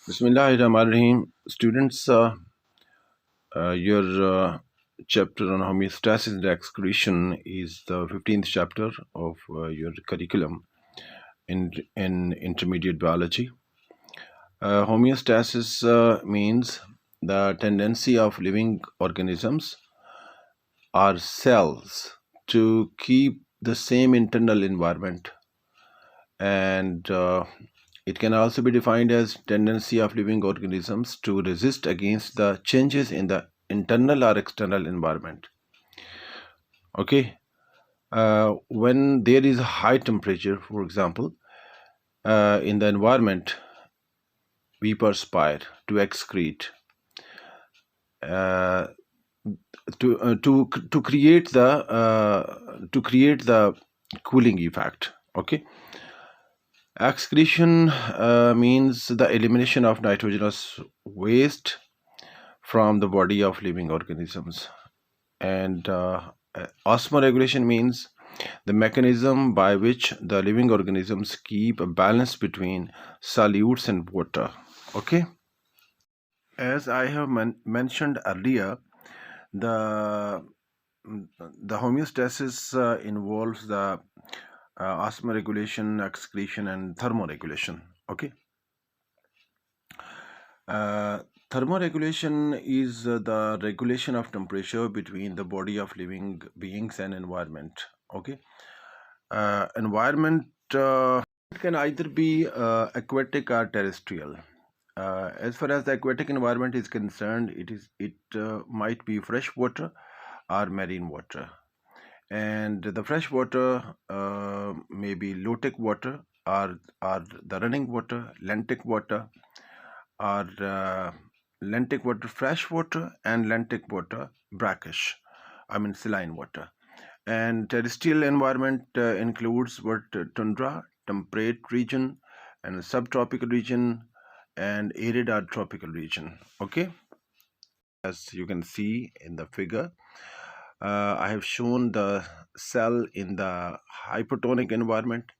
Bismillahirrahmanirrahim. Students, your chapter on homeostasis and excretion is the 15th chapter of your curriculum in intermediate biology. Homeostasis means the tendency of living organisms or cells to keep the same internal environment, and it can also be defined as tendency of living organisms to resist against the changes in the internal or external environment. Okay, when there is a high temperature, for example, in the environment, we perspire to excrete uh, to create the cooling effect. Okay, excretion means the elimination of nitrogenous waste from the body of living organisms. And osmoregulation means the mechanism by which the living organisms keep a balance between solutes and water. Okay, as I have mentioned earlier, the the homeostasis involves the osmoregulation, excretion, and thermoregulation. Okay, uh, thermoregulation is the regulation of temperature between the body of living beings and environment. Okay, environment can either be aquatic or terrestrial. As far as the aquatic environment is concerned, it might be fresh water or marine water, and the fresh water may be low-tech water or the running water, lentic water, or lentic water fresh water, and lentic water brackish, I mean saline water. And terrestrial environment includes what tundra, temperate region, and subtropical region, and arid or tropical region. Okay, as you can see in the figure, I have shown the cell in the hypertonic environment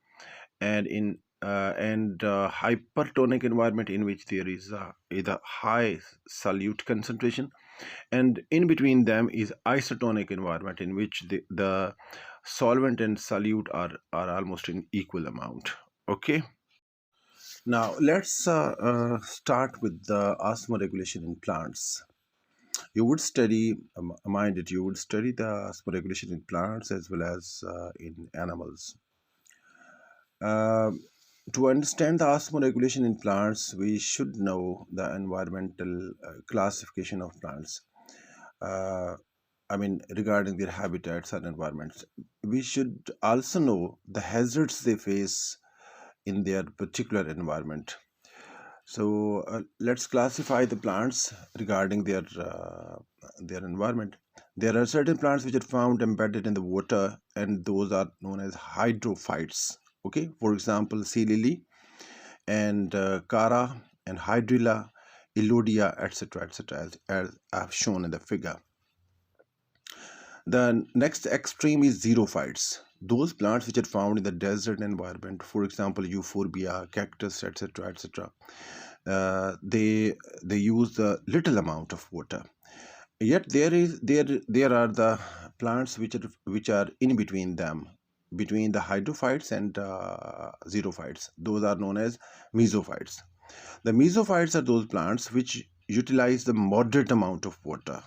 and in hypertonic environment in which there is either high solute concentration, and in between them is isotonic environment in which the solvent and solute are almost in equal amount. Okay, now let's start with the osmoregulation in plants. You would study, mind it, you would study the osmoregulation in plants as well as in animals. uh, to understand the osmoregulation in plants, we should know the environmental classification of plants. uh, I mean, regarding their habitats and environments. We should also know the hazards they face in their particular environment. So let's classify the plants regarding their environment. There are certain plants which are found embedded in the water, and those are known as hydrophytes. Okay, for example, sea lily and cara and hydrilla, elodia, etc., as I've shown in the figure. The next extreme is xerophytes. Those plants which are found in the desert environment, for example, euphorbia, cactus, etc., they use the little amount of water. Yet there are the plants which are in between them, between the hydrophytes and xerophytes. Those are known as mesophytes. The mesophytes are those plants which utilize the moderate amount of water.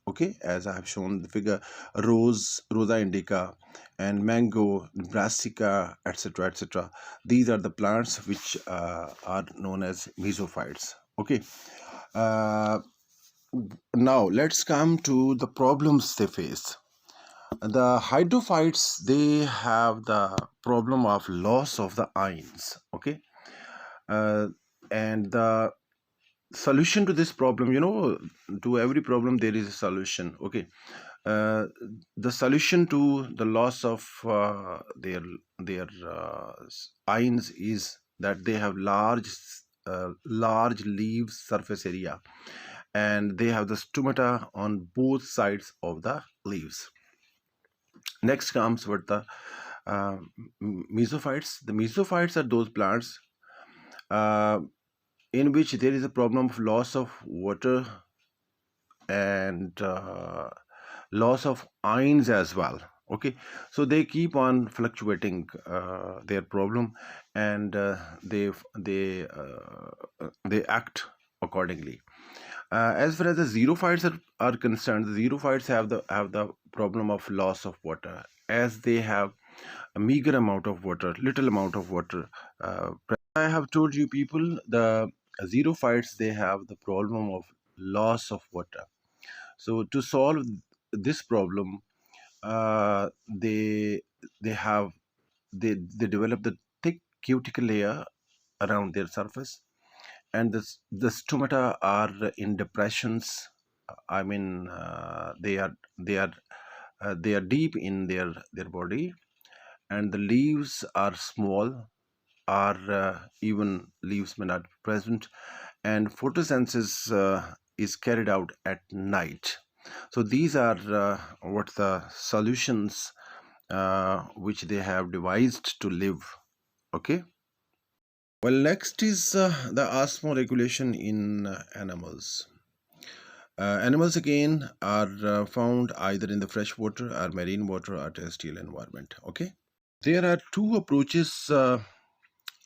Okay, as I have shown the figure, rosa indica and mango, brassica, etc., these are the plants which are known as mesophytes. Okay, uh, now let's come to the problems they face. The hydrophytes, they have the problem of loss of the ions. Okay, uh, and the solution to this problem, to every problem there is a solution. Okay, uh, the solution to the loss of their ions is that they have large leaf surface area, and they have the stomata on both sides of the leaves. Next comes with the mesophytes. The mesophytes are those plants uh, in which there is a problem of loss of water and loss of ions as well. Okay, so they keep on fluctuating their problem, and they act accordingly. As far as the xerophytes are concerned, the xerophytes have the problem of loss of water, as they have a meager amount of water, little amount of water. I have told you people, the xerophytes, they have the problem of loss of water. So to solve this problem, they have they develop the thick cuticle layer around their surface, and the stomata are in depressions. I mean, they are deep in their body, and the leaves are small, or even leaves may not be present, and photosynthesis is carried out at night. So these are what the solutions which they have devised to live. Okay. Well, next is the osmoregulation in animals. Animals again are found either in the freshwater or marine water or terrestrial environment. Okay. There are two approaches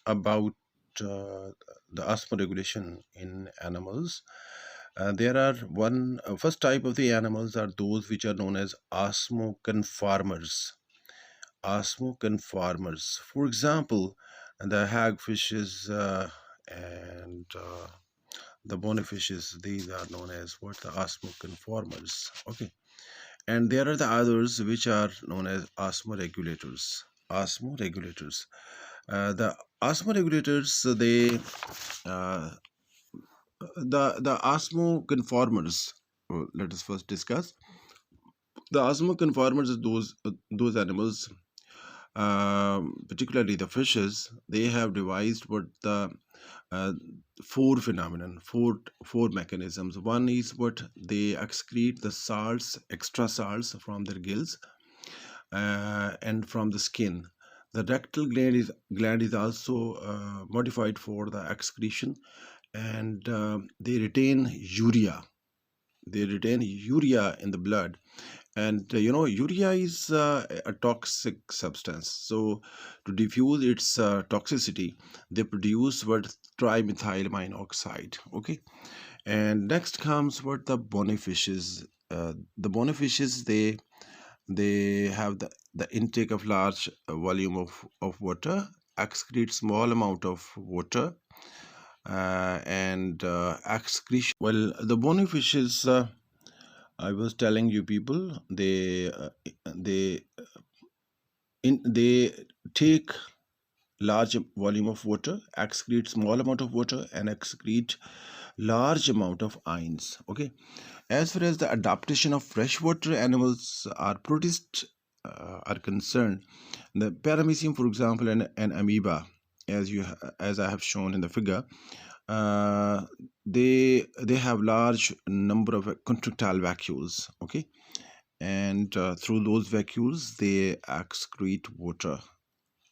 about the osmoregulation in animals. There are first type of the animals are those which are known as osmoconformers. Osmoconformers. For example, the hagfishes and the bonifishes, these are known as what, the osmoconformers. Okay, and there are the others which are known as osmoregulators. Osmoregulators. The osmoregulators, they uh, the osmoconformers. Let us first discuss the osmoconformers. Are those animals, particularly the fishes. They have devised what the uh, four mechanisms. One is what they excrete the salts, extra salts from their gills and from the skin. The rectal gland is also modified for the excretion, and they retain urea. They retain urea in the blood, and urea is a toxic substance. So to diffuse its toxicity, they produce what, trimethylamine oxide. Okay, and next comes what, the bonifishes. The bonifishes, they have the intake of large volume of water, excrete small amount of water, and excretion. Well, the bonifishes, I was telling you people, they they take large volume of water, excrete small amount of water, and excrete large amount of ions. Okay, as far as the adaptation of freshwater animals are protists are concerned, the paramecium, for example, and amoeba, as I have shown in the figure, uh, they have large number of contractile vacuoles. Okay, and through those vacuoles they excrete water.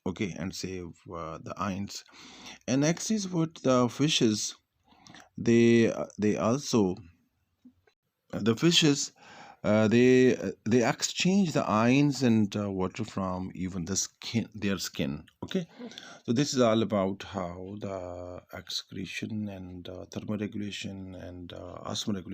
Okay, and save the ions. And next is what, the fishes, they also, the fishes, they exchange the ions and water from even the skin, their skin. Okay, so this is all about how the excretion and thermoregulation and osmoregulation